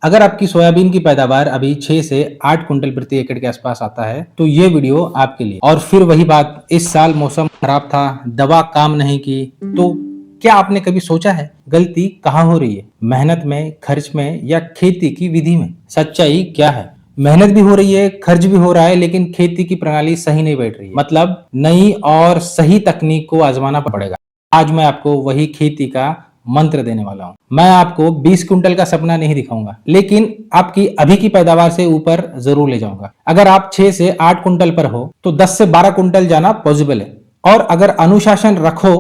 अगर आपकी सोयाबीन की पैदावार अभी 6 से 8 कुंटल प्रति एकड़ के आसपास आता है तो ये वीडियो आपके लिए। और फिर वही बात, इस साल मौसम खराब था, दवा काम नहीं की, तो क्या आपने कभी सोचा है गलती कहाँ हो रही है? मेहनत में, खर्च में या खेती की विधि में? सच्चाई क्या है? मेहनत भी हो रही है, खर्च भी हो रहा है, लेकिन खेती की प्रणाली सही नहीं बैठ रही है। मतलब नई और सही तकनीक को आजमाना पड़ेगा। आज मैं आपको वही खेती का मंत्र देने वाला हूं। मैं आपको 20 कुंटल का सपना नहीं दिखाऊंगा, लेकिन आपकी अभी की पैदावार से ऊपर जरूर ले जाऊंगा। अगर आप 6 से 8 कुंटल पर हो तो 10 से 12 कुंटल जाना पॉसिबल है, और अगर अनुशासन रखो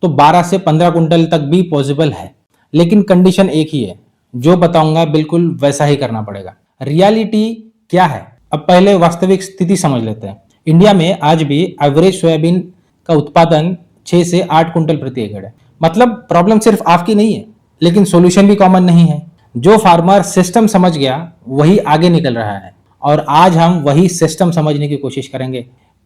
तो 12 से 15 कुंटल तक भी पॉसिबल है। लेकिन कंडीशन एक ही है, जो बताऊंगा बिल्कुल वैसा ही करना पड़ेगा। रियलिटी क्या है? अब पहले वास्तविक स्थिति समझ लेते हैं। इंडिया में आज भी एवरेज सोयाबीन का उत्पादन 6 से 8 कुंटल प्रति एकड़ है। मतलब प्रॉब्लम सिर्फ आपकी नहीं है, लेकिन सॉल्यूशन भी कॉमन नहीं है। जो फार्मर सिस्टम समझ गया वही आगे निकल रहा है, और आज हम वही सिस्टम समझने की कोशिश करेंगे।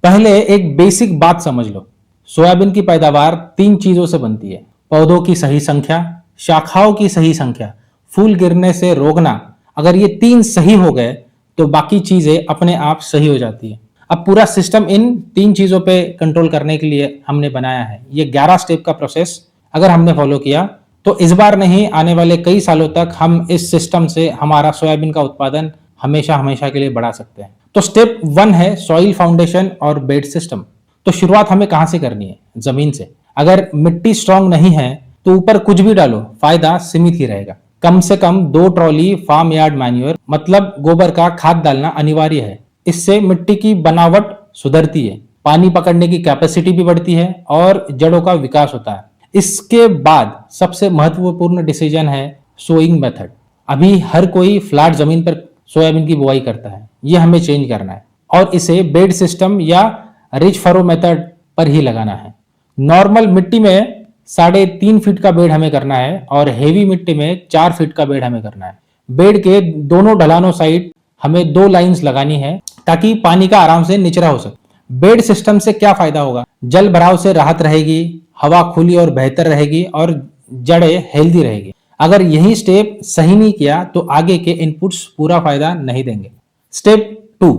पहले एक बेसिक बात समझ लो। सोयाबीन की पैदावार 3 चीजों से बनती है: पौधों की सही संख्या, शाखाओं की सही संख्या, फूल गिरने से रोकना। अगर ये 3 सही हो गए तो बाकी चीजें अपने आप सही हो जाती है। अब पूरा सिस्टम इन 3 चीजों पे कंट्रोल करने के लिए हमने बनाया है। ये 11 स्टेप का प्रोसेस अगर हमने फॉलो किया तो इस बार नहीं, आने वाले कई सालों तक हम इस सिस्टम से हमारा सोयाबीन का उत्पादन हमेशा हमेशा के लिए बढ़ा सकते हैं। तो स्टेप 1 है सॉइल फाउंडेशन और बेड सिस्टम। तो शुरुआत हमें कहां से करनी है? जमीन से। अगर मिट्टी स्ट्रांग नहीं है तो ऊपर कुछ भी डालो, फायदा सीमित ही रहेगा। कम से कम 2 ट्रॉली फार्म यार्ड मैन्योर, मतलब गोबर का खाद डालना अनिवार्य है। इससे मिट्टी की बनावट सुधरती है, पानी पकड़ने की कैपेसिटी भी बढ़ती है और जड़ों का विकास होता है। इसके बाद सबसे महत्वपूर्ण डिसीजन है सोइंग मेथड। अभी हर कोई फ्लैट जमीन पर सोयाबीन की बुआई करता है, ये हमें चेंज करना है और इसे बेड सिस्टम या रिच फरो मेथड पर ही लगाना है। नॉर्मल मिट्टी में 3.5 फीट का बेड हमें करना है और हेवी मिट्टी में 4 फीट का बेड हमें करना है। बेड के दोनों ढलानों साइड हमें 2 लाइंस लगानी है ताकि पानी का आराम से निचरा हो सके। बेड सिस्टम से क्या फायदा होगा? जल भराव से राहत रहेगी, हवा खुली और बेहतर रहेगी और जड़ें हेल्दी रहेगी। अगर यही स्टेप सही नहीं किया तो आगे के इनपुट्स पूरा फायदा नहीं देंगे। Step 2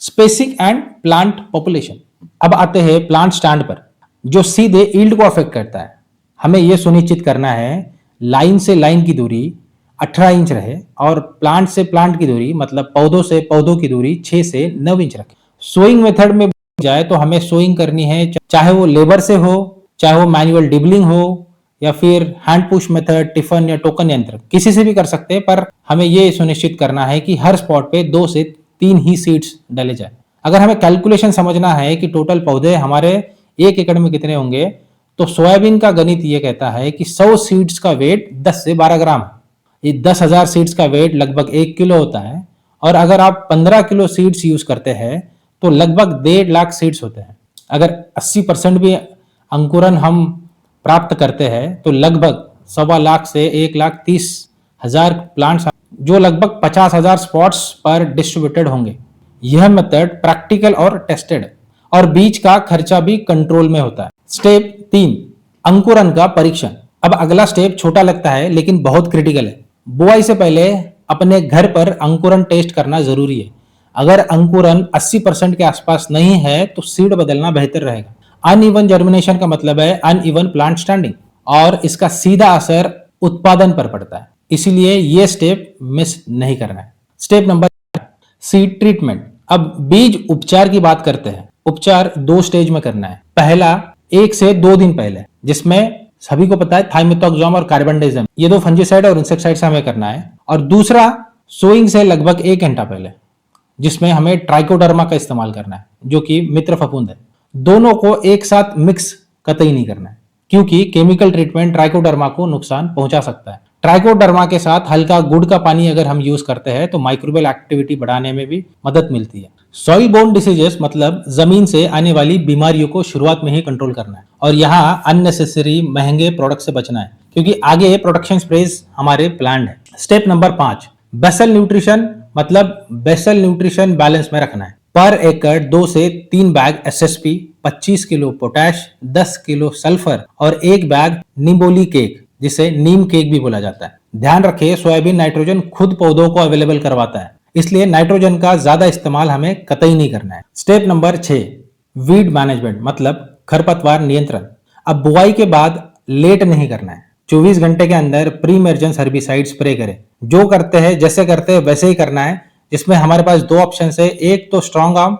spacing and plant population. अब आते हैं प्लांट स्टैंड पर, जो सीधे यील्ड को अफेक्ट करता है। हमें यह सुनिश्चित करना है लाइन से लाइन की दूरी 18 इंच रहे और प्लांट से प्लांट की दूरी, मतलब पौधों से पौधों की दूरी 6 से 9 इंच रखें। सोइंग मेथड में जाए तो हमें सोइंग करनी है, चाहे वो लेबर से हो, चाहे वो मैनुअल डिबलिंग हो, या फिर हैंड पुश मेथड, टिफन या टोकन यंत्र, किसी से भी कर सकते हैं। पर हमें यह सुनिश्चित करना है कि हर स्पॉट पे 2 से 3 ही सीड्स डाले जाए। अगर हमें कैलकुलेशन समझना है कि टोटल पौधे हमारे 1 एकड़ में कितने होंगे, तो सोयाबीन का गणित यह कहता है कि 100 सीड्स का वेट 10 से 12 ग्राम है। ये 10,000 सीड्स का वेट लगभग 1 किलो होता है, और अगर आप 15 किलो सीड्स यूज करते हैं तो लगभग 1.5 लाख सीड्स होते हैं। अगर 80% भी अंकुरन हम प्राप्त करते हैं तो लगभग 1.25 लाख से 1,30,000 प्लांट्स, जो लगभग 50,000 स्पॉट्स पर डिस्ट्रीब्यूटेड होंगे। यह मेथड प्रैक्टिकल और टेस्टेड है, और बीज का खर्चा भी कंट्रोल में होता है। स्टेप 3 अंकुरन का परीक्षण। अब अगला स्टेप छोटा लगता है लेकिन बहुत क्रिटिकल है। बुआई से पहले अपने घर पर अंकुरन टेस्ट करना जरूरी है। अगर अंकुरन 80% के आसपास नहीं है तो सीड बदलना बेहतर रहेगा। अनइवन जर्मिनेशन का मतलब है अनइवन प्लांट स्टैंडिंग, और इसका सीधा असर उत्पादन पर पड़ता है। इसीलिए यह स्टेप मिस नहीं करना है। Step number seed treatment. अब बीज उपचार की बात करते हैं। उपचार 2 स्टेज में करना है। पहला 1 से 2 दिन पहले, जिसमें सभी को पता है थाइमेथोक्सोम और कार्बेंडाजिम, ये 2 फंजीसाइड और इंसेक्टिसाइड से हमें करना है। और दूसरा सोइंग से लगभग 1 घंटा पहले, जिसमें हमें ट्राइकोडर्मा का इस्तेमाल करना है, जो कि मित्र फफूंद है। दोनों को एक साथ मिक्स कतई नहीं करना है, क्योंकि केमिकल ट्रीटमेंट ट्राइकोडर्मा को नुकसान पहुंचा सकता है। ट्राइकोडर्मा के साथ हल्का गुड़ का पानी अगर हम यूज करते हैं तो माइक्रोबियल एक्टिविटी बढ़ाने में भी मदद मिलती है। सॉइल बोर्न डिसीजेस, मतलब जमीन से आने वाली बीमारियों को शुरुआत में ही कंट्रोल करना है, और यहाँ अननेसेसरी महंगे प्रोडक्ट से बचना है, क्योंकि आगे प्रोडक्शन स्प्रेज हमारे प्लान्ड है। स्टेप नंबर 5 बेसल न्यूट्रिशन, मतलब बेसल न्यूट्रिशन बैलेंस में रखना है। पर एकड़ 2 से 3 bag SSP, 25 kilo potash, 10 kilo sulphur और 1 बैग निम्बोली केक, जिसे नीम केक भी बोला जाता है। ध्यान रखें, सोयाबीन नाइट्रोजन खुद पौधों को अवेलेबल करवाता है, इसलिए नाइट्रोजन का ज्यादा इस्तेमाल हमें कतई नहीं करना है। स्टेप नंबर 6, वीड मैनेजमेंट मतलब खरपतवार नियंत्रण। अब बुआई के बाद लेट नहीं करना है, 24 घंटे के अंदर प्री इमर्जेंस हर्बिसाइड स्प्रे करें। जो करते हैं जैसे करते हैं वैसे ही करना है, जिसमें हमारे पास दो ऑप्शन है। एक तो स्ट्रॉन्ग आर्म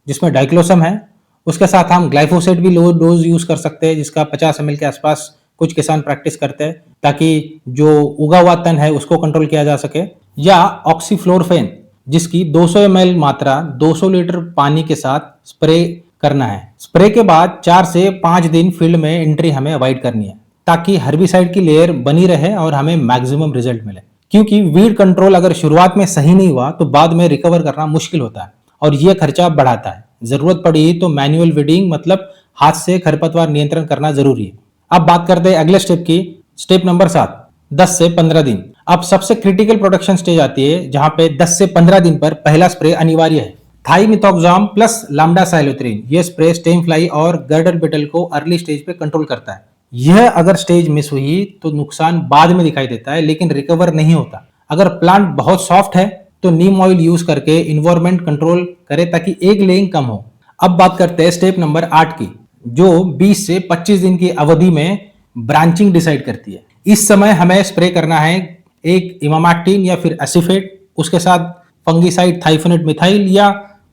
जिसमें डाइक्लोसम है, उसके साथ हम ग्लाइफोसेट भी लो डोज यूज कर सकते हैं, जिसका 50 ml के आसपास कुछ किसान प्रैक्टिस करते हैं, ताकि जो उगा हुआ तन है उसको कंट्रोल किया जा सके। या ऑक्सीफ्लोरोफेन, जिसकी 200 ml मात्रा 200 लीटर पानी के साथ स्प्रे करना है। स्प्रे के बाद 4 से 5 दिन फील्ड में एंट्री हमें अवॉइड करनी है, ताकि हर्बिसाइड की लेयर बनी रहे और हमें मैक्सिमम रिजल्ट मिले। क्योंकि वीड कंट्रोल अगर शुरुआत में सही नहीं हुआ तो बाद में रिकवर करना मुश्किल होता है और यह खर्चा बढ़ाता है। जरूरत पड़ी तो मैनुअल वीडिंग मतलब हाथ से खरपतवार नियंत्रण करना जरूरी है। अब बात करते हैं अगले स्टेप की। स्टेप नंबर 7, 10 से 15 दिन। अब सबसे क्रिटिकल प्रोडक्शन स्टेज आती है, जहां पे 10 से 15 दिन पर पहला स्प्रे अनिवार्य है। थाइमिथॉक्साम प्लस लैम्डा साइलोथ्रीन, यह स्प्रे स्टेम फ्लाई और गर्डल बेटल को अर्ली स्टेज पे कंट्रोल करता है। यह अगर स्टेज मिस हुई तो नुकसान बाद में दिखाई देता है, लेकिन रिकवर नहीं होता। अगर प्लांट बहुत सॉफ्ट है तो नीम ऑयल यूज करके इन्वायरमेंट कंट्रोल करें, ताकि एग लेइंग कम हो। अब बात करते हैं स्टेप नंबर 8 की, जो 20 से 25 दिन की अवधि में ब्रांचिंग डिसाइड करती है। इस समय हमें स्प्रे करना है एक इमामेक्टिन या फिर एसिफेट, उसके साथ फंगिसाइड थाइफोनेट मिथाइल या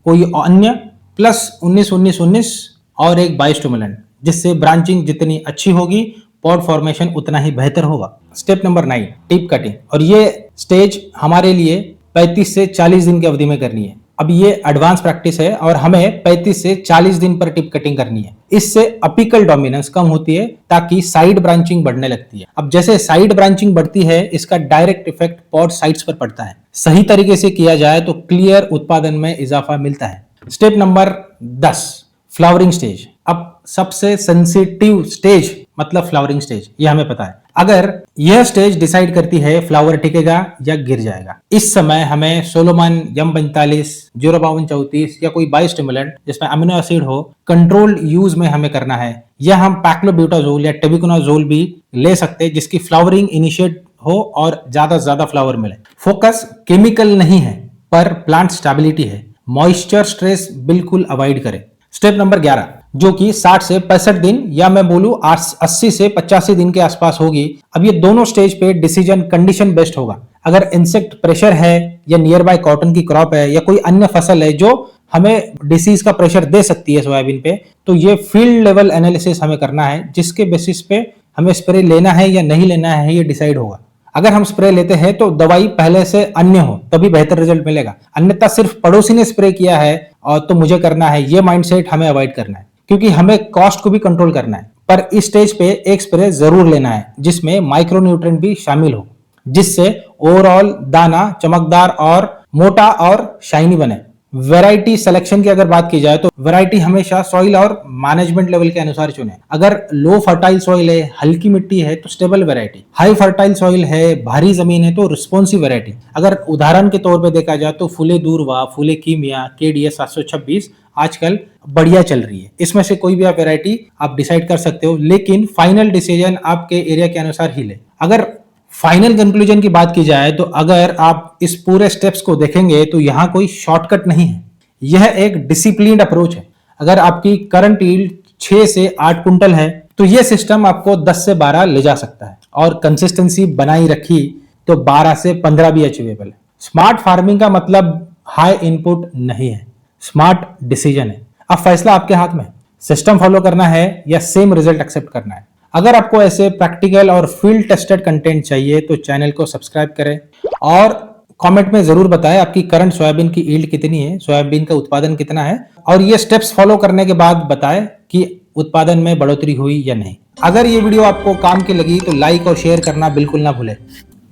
कोई अन्य, प्लस 19-19-19 और एक बायोस्टिमुलेंट, जिससे ब्रांचिंग जितनी अच्छी होगी पॉड फॉर्मेशन उतना ही बेहतर होगा। स्टेप नंबर 9, टिप कटिंग, और ये स्टेज हमारे लिए 35 से 40 दिन की अवधि में करनी है। अब ये एडवांस प्रैक्टिस है और हमें 35 से 40 दिन पर टिप कटिंग करनी है। इससे अपिकल डोमिनेंस कम होती है, ताकि साइड ब्रांचिंग बढ़ने लगती है। अब जैसे साइड ब्रांचिंग बढ़ती है, इसका डायरेक्ट इफेक्ट पॉड साइड्स पर पड़ता है। सही तरीके से किया जाए तो क्लियर उत्पादन में इजाफा मिलता है। Step number 10, flowering stage. अब सबसे सेंसिटिव स्टेज मतलब फ्लावरिंग स्टेज, ये हमें पता है। अगर यह स्टेज डिसाइड करती है फ्लावर टिकेगा या गिर जाएगा। इस समय हमें सोलोमन M45, 05234 या कोई बायोस्टिमुलेंट जिसमें अमीनो एसिड हो कंट्रोल्ड यूज में हमें करना है, या हम पैक्लोब्यूटाजोल या टेबिकोनाजोल भी ले सकते हैं, जिसकी फ्लावरिंग इनिशिएट हो और ज्यादा से ज्यादा फ्लावर मिले। फोकस केमिकल नहीं है पर प्लांट स्टेबिलिटी है। मॉइस्चर स्ट्रेस बिल्कुल अवॉइड करें। स्टेप नंबर 11, जो कि 60 से 65 दिन या मैं बोलूं 80 से 85 दिन के आसपास होगी। अब ये दोनों स्टेज पे डिसीजन कंडीशन बेस्ड होगा। अगर इंसेक्ट प्रेशर है या नियर बाय कॉटन की क्रॉप है या कोई अन्य फसल है जो हमें डिसीज का प्रेशर दे सकती है सोयाबीन पे, तो ये फील्ड लेवल एनालिसिस हमें करना है, जिसके बेसिस पे हमें स्प्रे लेना है या नहीं लेना है ये डिसाइड होगा। अगर हम स्प्रे लेते हैं तो दवाई पहले से अन्य हो तभी बेहतर रिजल्ट मिलेगा, अन्यथा सिर्फ पड़ोसी ने स्प्रे किया है और तो मुझे करना है, ये माइंडसेट हमें अवॉइड करना है, क्योंकि हमें कॉस्ट को भी कंट्रोल करना है। पर इस स्टेज पे एक स्प्रे जरूर लेना है जिसमें माइक्रोन्यूट्रिएंट भी शामिल हो, जिससे ओवरऑल दाना चमकदार और मोटा और शाइनी बने। वैरायटी सिलेक्शन की अगर बात की जाए तो वैरायटी हमेशा सॉइल और मैनेजमेंट लेवल के अनुसार चुने। अगर लो फर्टाइल सॉइल है, हल्की मिट्टी है तो stable variety, high fertile soil है, भारी जमीन है तो रिस्पॉन्सिव वैरायटी। अगर उदाहरण के तौर पे देखा जाए तो फूले दूरवा, फूले कीमिया, KDS 726 आजकल बढ़िया चल रही है। इसमें से कोई भी आप वैरायटी आप डिसाइड कर सकते हो, लेकिन फाइनल डिसीजन आपके एरिया के अनुसार ही ले। अगर फाइनल कंक्लूजन की बात की जाए तो अगर आप इस पूरे स्टेप्स को देखेंगे तो यहाँ कोई शॉर्टकट नहीं है, यह एक डिसिप्लिन्ड अप्रोच है। अगर आपकी करंट यील्ड 6 से 8 कुंटल है तो यह सिस्टम आपको 10 से 12 ले जा सकता है, और कंसिस्टेंसी बनाई रखी तो 12 से 15 भी अचीवेबल है। स्मार्ट फार्मिंग का मतलब हाई इनपुट नहीं है, स्मार्ट डिसीजन है। अब फैसला आपके हाथ में, सिस्टम फॉलो करना है या सेम रिजल्ट एक्सेप्ट करना है। अगर आपको ऐसे प्रैक्टिकल और फील्ड टेस्टेड कंटेंट चाहिए तो चैनल को सब्सक्राइब करें और कमेंट में जरूर बताएं आपकी करंट सोयाबीन की यील्ड कितनी है, सोयाबीन का उत्पादन कितना है, और ये स्टेप्स फॉलो करने के बाद बताएं कि उत्पादन में बढ़ोतरी हुई या नहीं। अगर ये वीडियो आपको काम की लगी तो लाइक और शेयर करना बिल्कुल ना भूलें।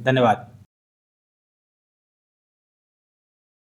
धन्यवाद।